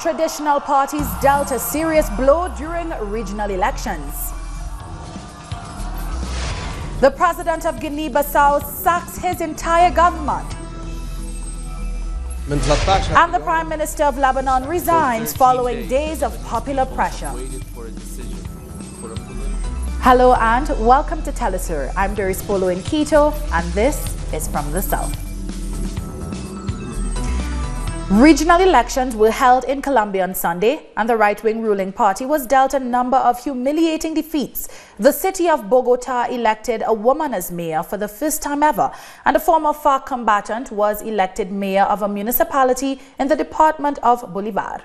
traditional parties dealt a serious blow during regional elections. The president of Guinea-Bissau sacks his entire government. And the prime minister of Lebanon resigns following days of popular pressure. Hello and welcome to Telesur. I'm Doris Polo in Quito, and this is From the South. Regional elections were held in Colombia on Sunday, and the right-wing ruling party was dealt a number of humiliating defeats. The city of Bogota elected a woman as mayor for the first time ever, and a former FARC combatant was elected mayor of a municipality in the department of Bolívar.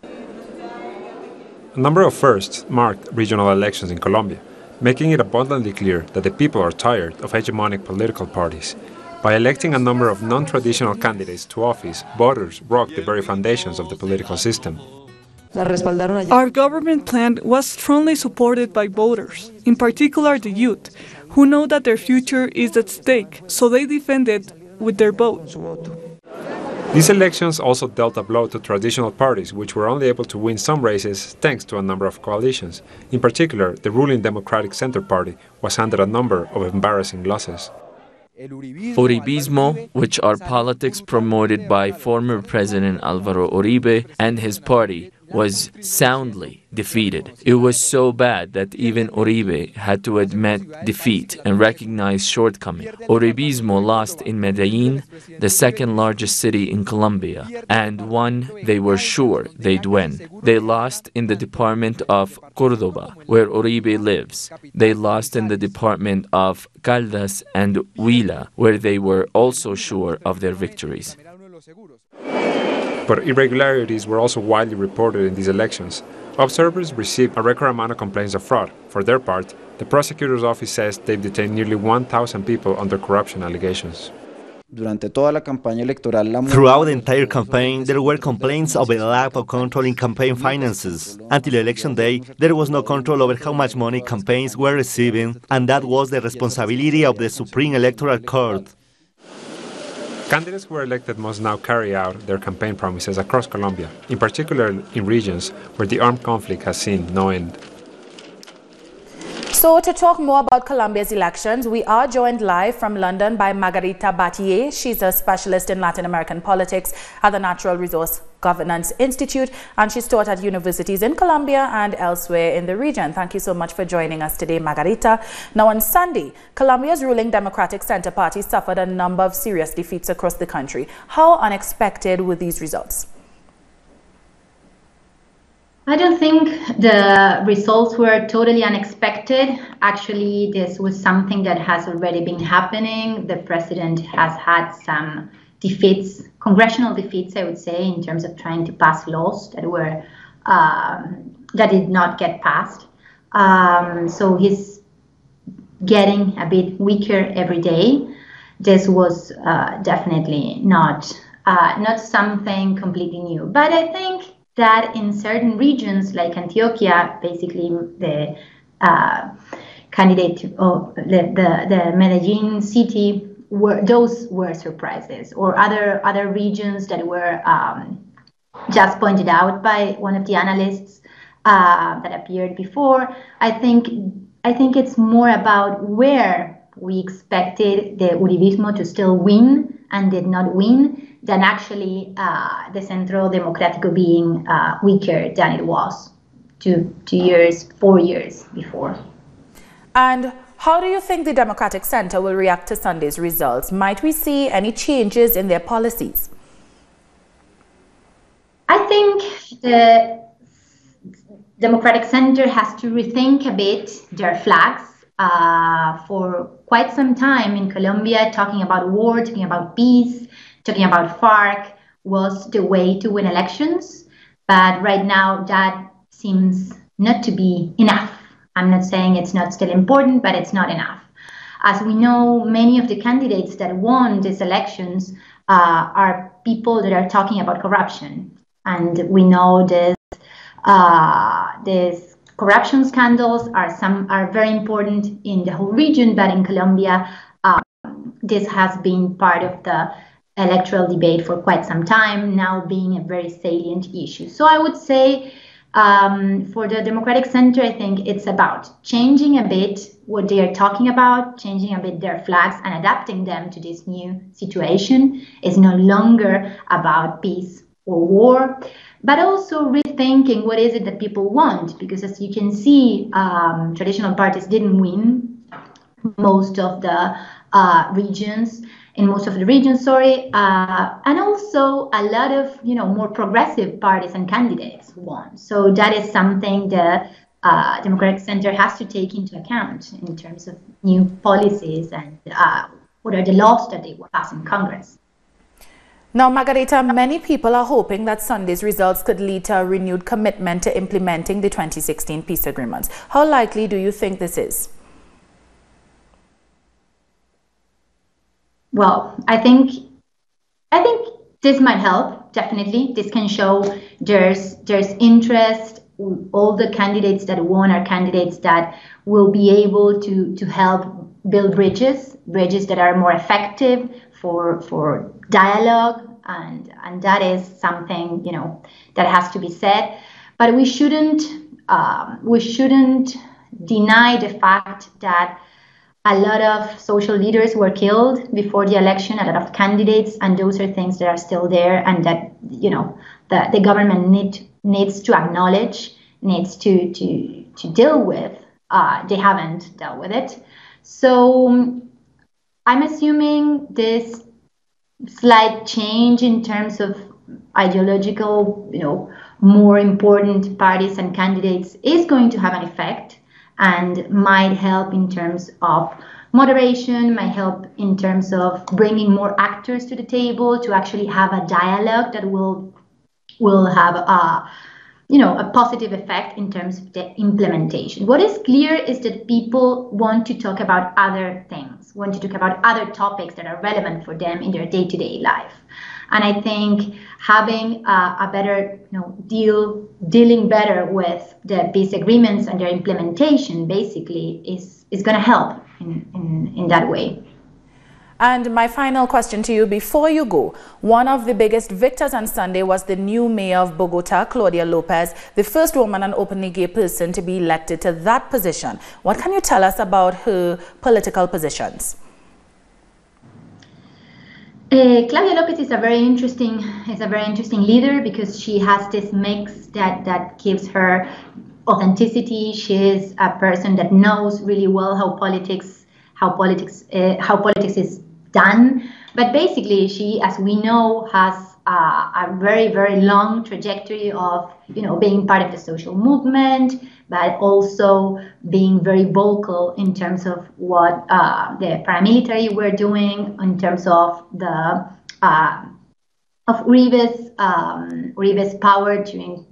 A number of firsts marked regional elections in Colombia, making it abundantly clear that the people are tired of hegemonic political parties. By electing a number of non-traditional candidates to office, voters rocked the very foundations of the political system. Our government plan was strongly supported by voters, in particular the youth, who know that their future is at stake, so they defend it with their vote. These elections also dealt a blow to traditional parties, which were only able to win some races thanks to a number of coalitions. In particular, the ruling Democratic Center Party was handed a number of embarrassing losses. Uribismo, which are politics promoted by former President Álvaro Uribe and his party, was soundly defeated. It was so bad that even Uribe had to admit defeat and recognize shortcoming. Uribismo lost in Medellin, the second largest city in Colombia, and one they were sure they'd win. They lost in the department of Córdoba, where Uribe lives. They lost in the department of Caldas and Huila, where they were also sure of their victories. But irregularities were also widely reported in these elections. Observers received a record amount of complaints of fraud. For their part, the prosecutor's office says they've detained nearly 1,000 people under corruption allegations. Throughout the entire campaign, there were complaints of a lack of control in campaign finances. Until election day, there was no control over how much money campaigns were receiving, and that was the responsibility of the Supreme Electoral Court. Candidates who were elected must now carry out their campaign promises across Colombia, in particular in regions where the armed conflict has seen no end. So to talk more about Colombia's elections, we are joined live from London by Margarita Batlle. She's a specialist in Latin American politics at the Natural Resource Governance Institute, and she's taught at universities in Colombia and elsewhere in the region. Thank you so much for joining us today, Margarita. Now, on Sunday, Colombia's ruling Democratic Center Party suffered a number of serious defeats across the country. How unexpected were these results? I don't think the results were totally unexpected. Actually, this was something that has already been happening. The president has had some defeats, congressional defeats, I would say, in terms of trying to pass laws that were that did not get passed. So he's getting a bit weaker every day. This was definitely not something completely new, but I think that in certain regions like Antioquia, basically the candidate of the Medellin city, those were surprises, or other regions that were just pointed out by one of the analysts that appeared before. I think it's more about where we expected the Uribismo to still win and did not win, than actually the Centro Democrático being weaker than it was 4 years before. And how do you think the Democratic Center will react to Sunday's results? Might we see any changes in their policies? I think the Democratic Center has to rethink a bit their flags. For quite some time in Colombia, talking about war, talking about peace, talking about FARC was the way to win elections, but right now that seems not to be enough. I'm not saying it's not still important, but it's not enough. As we know, many of the candidates that won these elections are people that are talking about corruption, and we know this corruption scandals are very important in the whole region, but in Colombia, this has been part of the electoral debate for quite some time, now being a very salient issue. So I would say for the Democratic Center, I think it's about changing a bit what they are talking about, changing a bit their flags and adapting them to this new situation. It's no longer about peace or war, but also rethinking what is it that people want, because as you can see, traditional parties didn't win most of the regions, and also a lot of more progressive parties and candidates won. So that is something the Democratic Center has to take into account in terms of new policies and what are the laws that they will pass in Congress. Now, Margarita, many people are hoping that Sunday's results could lead to a renewed commitment to implementing the 2016 peace agreements. How likely do you think this is? Well, I think this might help, definitely. This can show there's interest. All the candidates that won are candidates that will be able to help build bridges that are more effective for dialogue, and that is something that has to be said. But we shouldn't deny the fact that a lot of social leaders were killed before the election, a lot of candidates, and those are things that are still there, and that the government needs to acknowledge, needs to deal with. They haven't dealt with it. So I'm assuming this slight change in terms of ideological, more important parties and candidates is going to have an effect and might help in terms of moderation, might help in terms of bringing more actors to the table to actually have a dialogue that will have a positive effect in terms of the implementation. What is clear is that people want to talk about other things, want to talk about other topics that are relevant for them in their day-to-day life. And I think having a better dealing better with the peace agreements and their implementation basically is going to help in that way. And my final question to you before you go, one of the biggest victors on Sunday was the new mayor of Bogota, Claudia Lopez, the first woman and openly gay person to be elected to that position. What can you tell us about her political positions? Claudia Lopez is a very interesting leader because she has this mix that gives her authenticity. She is a person that knows really well how politics is done. But basically, she, as we know, has a very, very long trajectory of being part of the social movement, but also being very vocal in terms of what the paramilitary were doing, in terms of the Uribe's power during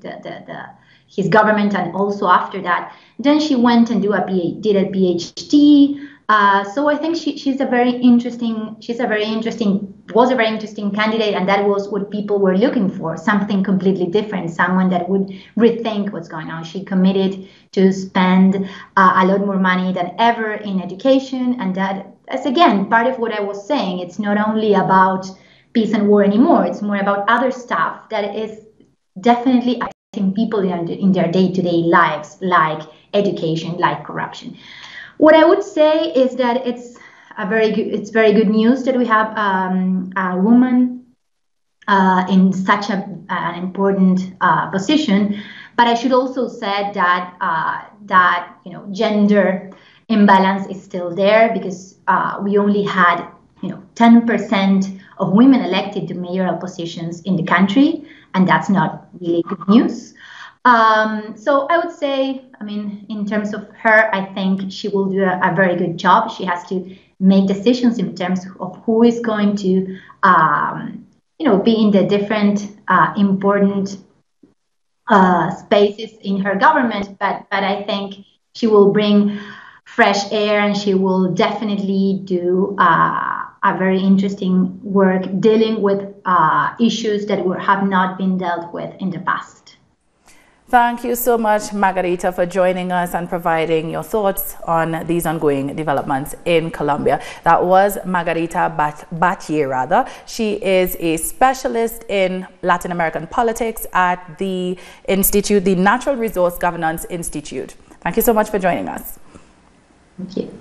his government, and also after that. Then she went and did a PhD. So I think was a very interesting candidate, and that was what people were looking for, something completely different, someone that would rethink what's going on. She committed to spend a lot more money than ever in education, and that's again part of what I was saying. It's not only about peace and war anymore, it's more about other stuff that is definitely affecting people in their day-to-day lives, like education, like corruption. What I would say is that it's very good news that we have a woman in such an important position. But I should also say that gender imbalance is still there, because we only had 10% of women elected to mayoral positions in the country, and that's not really good news. So I would say, in terms of her, I think she will do a very good job. She has to make decisions in terms of who is going to, be in the different important spaces in her government. But I think she will bring fresh air, and she will definitely do a very interesting work dealing with issues that have not been dealt with in the past. Thank you so much, Margarita, for joining us and providing your thoughts on these ongoing developments in Colombia. That was Margarita Batlle. She is a specialist in Latin American politics at the Institute, the Natural Resource Governance Institute. Thank you so much for joining us. Thank you.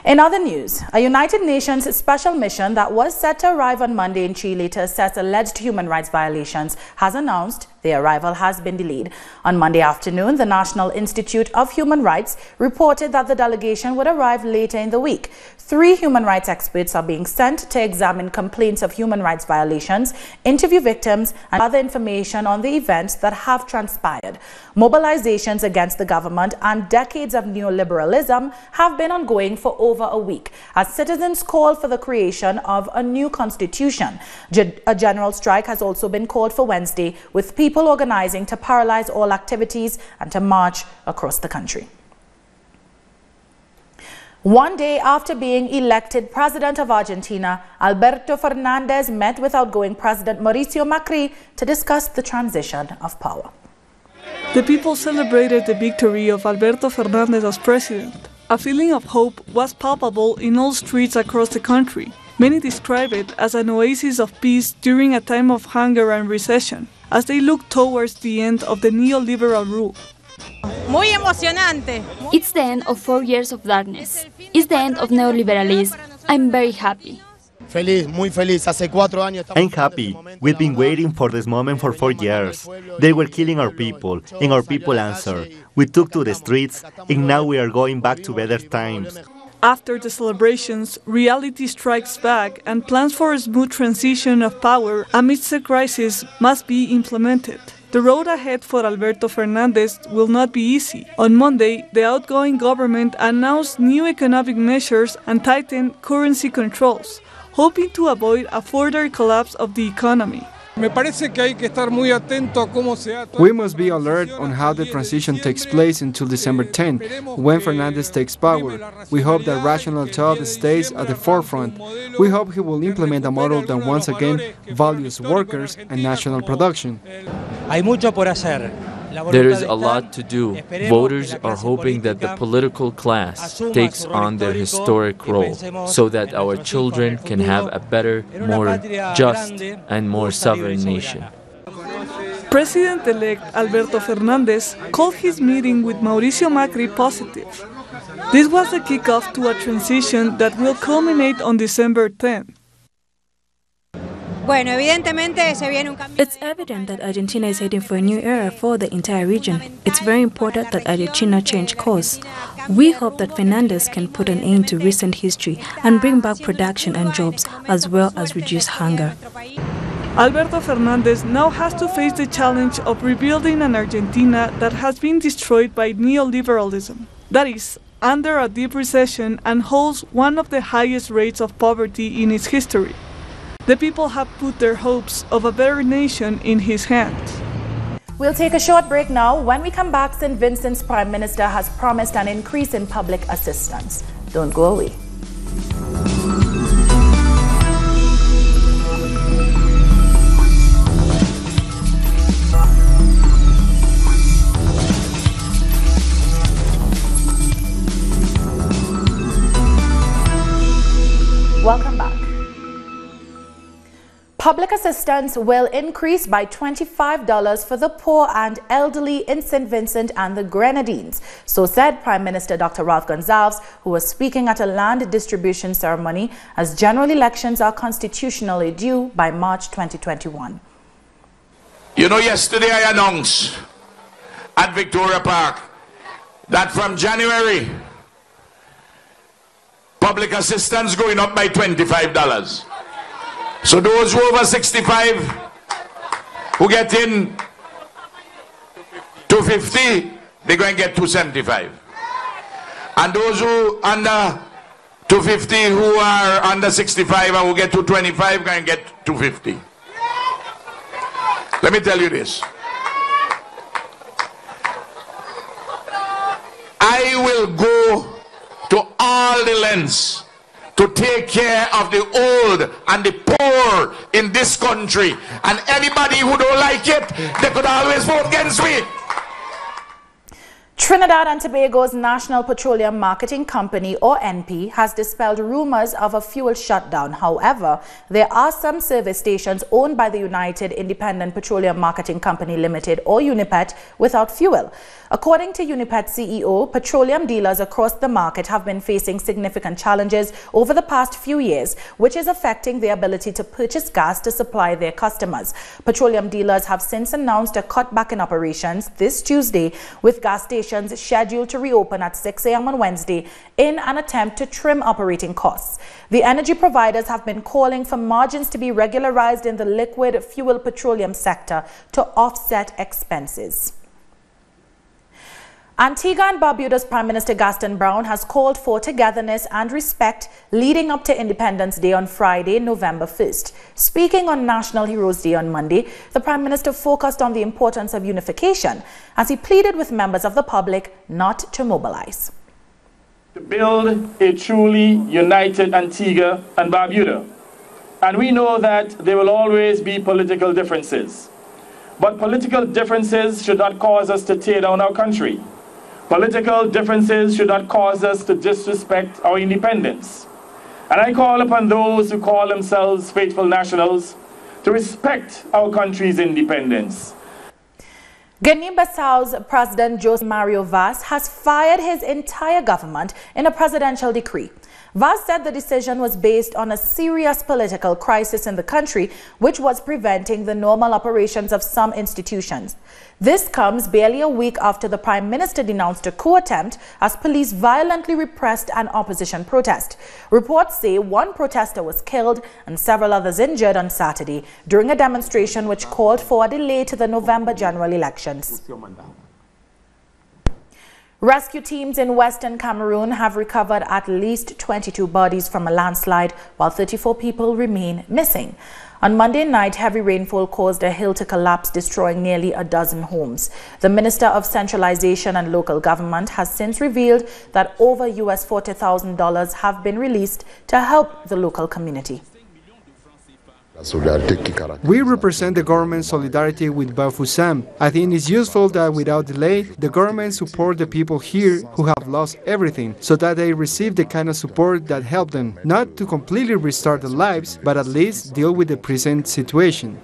In other news, a United Nations special mission that was set to arrive on Monday in Chile to assess alleged human rights violations has announced their arrival has been delayed. On Monday afternoon, the National Institute of Human Rights reported that the delegation would arrive later in the week. 3 human rights experts are being sent to examine complaints of human rights violations, interview victims, and other information on the events that have transpired. Mobilizations against the government and decades of neoliberalism have been ongoing for over a week as citizens call for the creation of a new constitution. A general strike has also been called for Wednesday, with people organizing to paralyze all activities and to march across the country. One day after being elected president of Argentina, Alberto Fernandez met with outgoing President Mauricio Macri to discuss the transition of power. The people celebrated the victory of Alberto Fernandez as president. A feeling of hope was palpable in all streets across the country. Many describe it as an oasis of peace during a time of hunger and recession, as they look towards the end of the neoliberal rule. Muy emocionante. It's the end of 4 years of darkness. It's the end of neoliberalism. I'm very happy. Feliz, muy feliz. Hace 4 años. I'm happy. We've been waiting for this moment for 4 years. They were killing our people, and our people answered. We took to the streets, and now we are going back to better times. After the celebrations, reality strikes back, and plans for a smooth transition of power amidst the crisis must be implemented. The road ahead for Alberto Fernandez will not be easy. On Monday, the outgoing government announced new economic measures and tightened currency controls, hoping to avoid a further collapse of the economy. We must be alert on how the transition takes place until December 10, when Fernandez takes power. We hope that rational thought stays at the forefront. We hope he will implement a model that once again values workers and national production. There is a lot to do. Voters are hoping that the political class takes on their historic role so that our children can have a better, more just, and more sovereign nation. President-elect Alberto Fernandez called his meeting with Mauricio Macri positive. This was the kickoff to a transition that will culminate on December 10. It's evident that Argentina is heading for a new era for the entire region. It's very important that Argentina change course. We hope that Fernandez can put an end to recent history and bring back production and jobs, as well as reduce hunger. Alberto Fernandez now has to face the challenge of rebuilding an Argentina that has been destroyed by neoliberalism. That is, under a deep recession and holds one of the highest rates of poverty in its history. The people have put their hopes of a better nation in his hands. We'll take a short break now. When we come back, St. Vincent's Prime Minister has promised an increase in public assistance. Don't go away. Welcome back. Public assistance will increase by $25 for the poor and elderly in St. Vincent and the Grenadines. So said Prime Minister Dr. Ralph Gonsalves, who was speaking at a land distribution ceremony as general elections are constitutionally due by March 2021. You know, yesterday I announced at Victoria Park that from January, public assistance going up by $25. So those who over 65 who get in $250, they're going to get $275. And those who under $250 who are under 65 and who get $225 going to get $250. Let me tell you this. I will go to all the lengths to take care of the old and the poor in this country. And anybody who don't like it, they could always vote against me. Trinidad and Tobago's National Petroleum Marketing Company, or NP, has dispelled rumors of a fuel shutdown. However, there are some service stations owned by the United Independent Petroleum Marketing Company Limited, or UNIPET, without fuel. According to UNIPET CEO, petroleum dealers across the market have been facing significant challenges over the past few years, which is affecting their ability to purchase gas to supply their customers. Petroleum dealers have since announced a cutback in operations this Tuesday, with gas stations scheduled to reopen at 6 a.m. on Wednesday in an attempt to trim operating costs. The energy providers have been calling for margins to be regularized in the liquid fuel petroleum sector to offset expenses. Antigua and Barbuda's Prime Minister Gaston Brown has called for togetherness and respect leading up to Independence Day on Friday, November 1st. Speaking on National Heroes Day on Monday, the Prime Minister focused on the importance of unification as he pleaded with members of the public not to mobilize. To build a truly united Antigua and Barbuda. And we know that there will always be political differences. But political differences should not cause us to tear down our country. Political differences should not cause us to disrespect our independence. And I call upon those who call themselves faithful nationals to respect our country's independence. Guinea-Bissau's President José Mario Vaz has fired his entire government in a presidential decree. Vaz said the decision was based on a serious political crisis in the country, which was preventing the normal operations of some institutions. This comes barely a week after the Prime Minister denounced a coup attempt as police violently repressed an opposition protest. Reports say one protester was killed and several others injured on Saturday during a demonstration which called for a delay to the November general elections. Rescue teams in Western Cameroon have recovered at least 22 bodies from a landslide, while 34 people remain missing. On Monday night, heavy rainfall caused a hill to collapse, destroying nearly a dozen homes. The Minister of Centralization and Local Government has since revealed that over US $40,000 have been released to help the local community. We represent the government's solidarity with Bafoussam. I think it's useful that without delay, the government support the people here who have lost everything, so that they receive the kind of support that helps them, not to completely restart their lives, but at least deal with the present situation.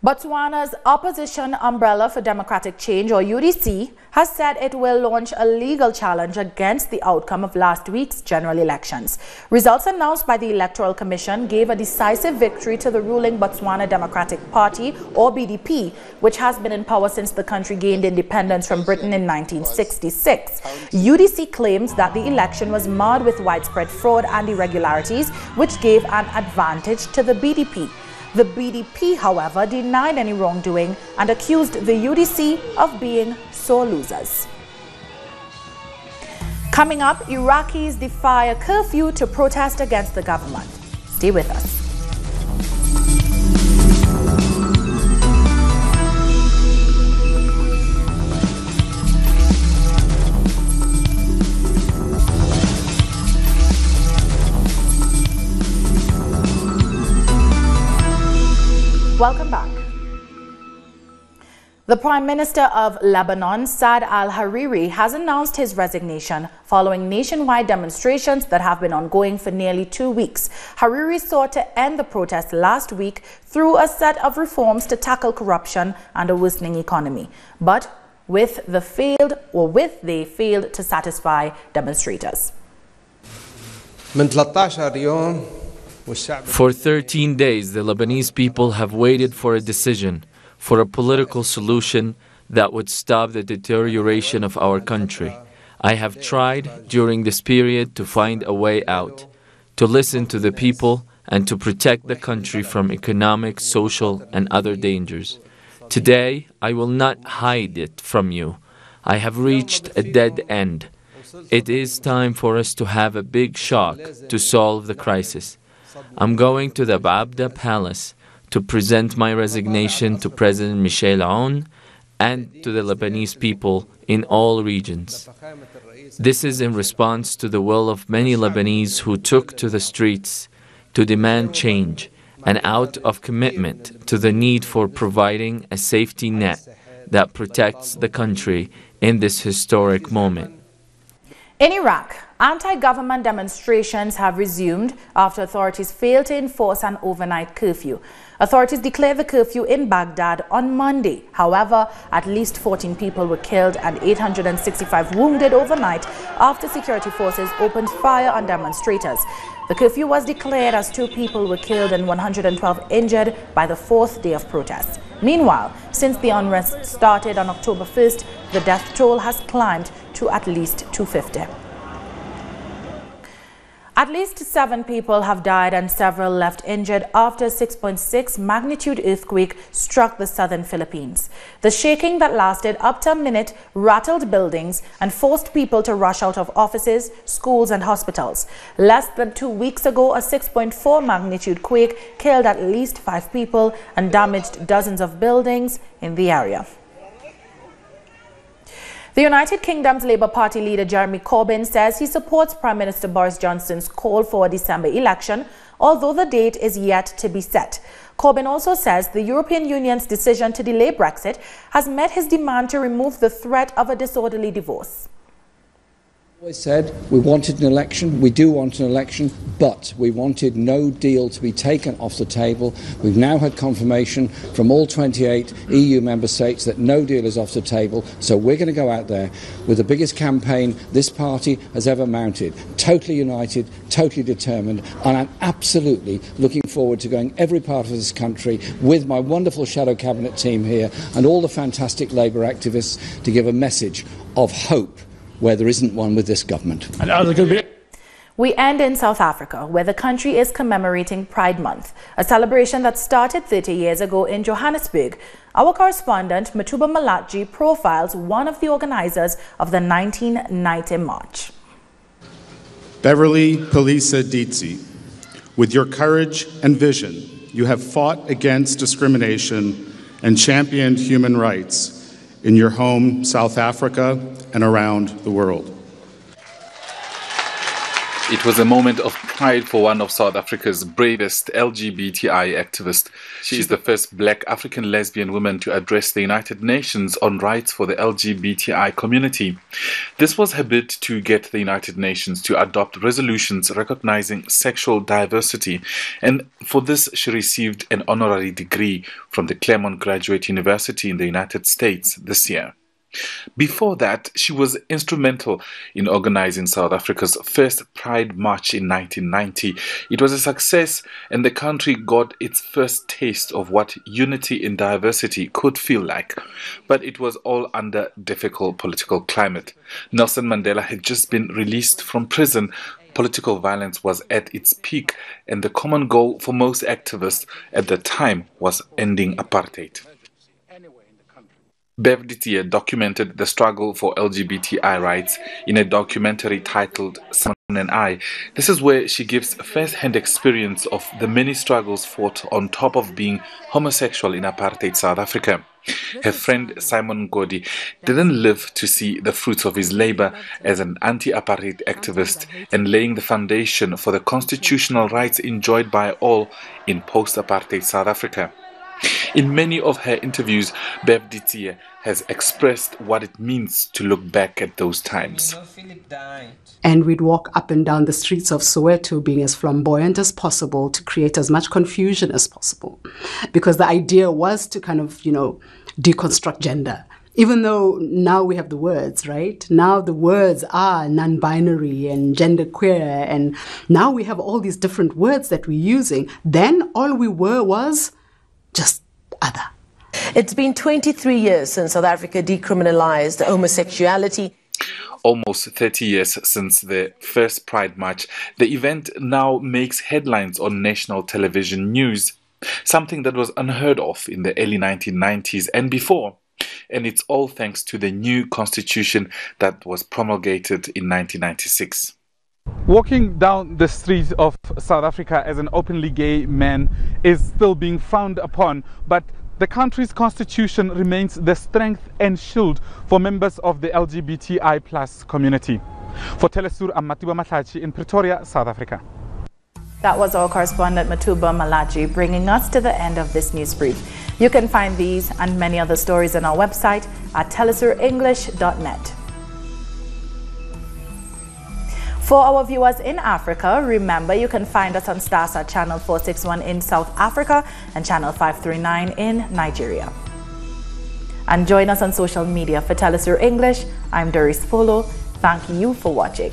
Botswana's Opposition Umbrella for Democratic Change, or UDC, has said it will launch a legal challenge against the outcome of last week's general elections. Results announced by the Electoral Commission gave a decisive victory to the ruling Botswana Democratic Party, or BDP, which has been in power since the country gained independence from Britain in 1966. UDC claims that the election was marred with widespread fraud and irregularities, which gave an advantage to the BDP. The BDP, however, denied any wrongdoing and accused the UDC of being sore losers. Coming up, Iraqis defy a curfew to protest against the government. Stay with us. Welcome back. The Prime Minister of Lebanon, Saad al-Hariri, has announced his resignation following nationwide demonstrations that have been ongoing for nearly 2 weeks. Hariri sought to end the protests last week through a set of reforms to tackle corruption and a worsening economy, but they failed to satisfy demonstrators. For 13 days, the Lebanese people have waited for a decision, for a political solution that would stop the deterioration of our country. I have tried during this period to find a way out, to listen to the people and to protect the country from economic, social, and other dangers. Today, I will not hide it from you. I have reached a dead end. It is time for us to have a big shock to solve the crisis. I'm going to the Babda Palace to present my resignation to President Michel Aoun and to the Lebanese people in all regions. This is in response to the will of many Lebanese who took to the streets to demand change and out of commitment to the need for providing a safety net that protects the country in this historic moment. In Iraq, anti-government demonstrations have resumed after authorities failed to enforce an overnight curfew. Authorities declared the curfew in Baghdad on Monday. However, at least 14 people were killed and 865 wounded overnight after security forces opened fire on demonstrators. The curfew was declared as 2 people were killed and 112 injured by the 4th day of protests. Meanwhile, since the unrest started on October 1st, the death toll has climbed to at least 250. At least 7 people have died and several left injured after a 6.6 magnitude earthquake struck the southern Philippines. The shaking that lasted up to a minute rattled buildings and forced people to rush out of offices, schools and hospitals. Less than 2 weeks ago, a 6.4 magnitude quake killed at least 5 people and damaged dozens of buildings in the area. The United Kingdom's Labour Party leader Jeremy Corbyn says he supports Prime Minister Boris Johnson's call for a December election, although the date is yet to be set. Corbyn also says the European Union's decision to delay Brexit has met his demand to remove the threat of a disorderly divorce. Always said we wanted an election, we do want an election, but we wanted no deal to be taken off the table. We've now had confirmation from all 28 EU member states that no deal is off the table, so we're going to go out there with the biggest campaign this party has ever mounted, totally united, totally determined, and I'm absolutely looking forward to going every part of this country with my wonderful shadow cabinet team here and all the fantastic Labour activists to give a message of hope where there isn't one with this government. We end in South Africa, where the country is commemorating Pride Month, a celebration that started 30 years ago in Johannesburg. Our correspondent, Matuba Malachi, profiles one of the organizers of the 1990 march. Beverly Polisa Ditsi, with your courage and vision, you have fought against discrimination and championed human rights in your home, South Africa, and around the world. It was a moment of pride for one of South Africa's bravest LGBTI activists. She is the first Black African lesbian woman to address the United Nations on rights for the LGBTI community. This was her bid to get the United Nations to adopt resolutions recognizing sexual diversity, and for this she received an honorary degree from the Claremont Graduate University in the United States this year. Before that, she was instrumental in organizing South Africa's first Pride March in 1990. It was a success, and the country got its first taste of what unity in diversity could feel like. But it was all under difficult political climate. Nelson Mandela had just been released from prison. Political violence was at its peak, and the common goal for most activists at the time was ending apartheid. Bev Ditsie documented the struggle for LGBTI rights in a documentary titled Someone and I. This is where she gives first-hand experience of the many struggles fought on top of being homosexual in apartheid South Africa. Her friend Simon Ngodi didn't live to see the fruits of his labor as an anti-apartheid activist and laying the foundation for the constitutional rights enjoyed by all in post-apartheid South Africa. In many of her interviews, Bev Ditsie has expressed what it means to look back at those times. And we'd walk up and down the streets of Soweto being as flamboyant as possible to create as much confusion as possible. Because the idea was to kind of, deconstruct gender. Even though now we have the words, right? Now the words are non-binary and genderqueer, and now we have all these different words that we're using. Then all we were was just other. It's been 23 years since South Africa decriminalized homosexuality. Almost 30 years since the first Pride March, the event now makes headlines on national television news, something that was unheard of in the early 1990s and before. And it's all thanks to the new constitution that was promulgated in 1996. Walking down the streets of South Africa as an openly gay man is still being frowned upon, but the country's constitution remains the strength and shield for members of the LGBTI+ community. For Telesur, I'm Matuba Malachi in Pretoria, South Africa. That was our correspondent Matuba Malachi bringing us to the end of this news brief. You can find these and many other stories on our website at telesurenglish.net. For our viewers in Africa, remember you can find us on Starsa Channel 461 in South Africa and Channel 539 in Nigeria. And join us on social media for Telesur English. I'm Doris Polo. Thank you for watching.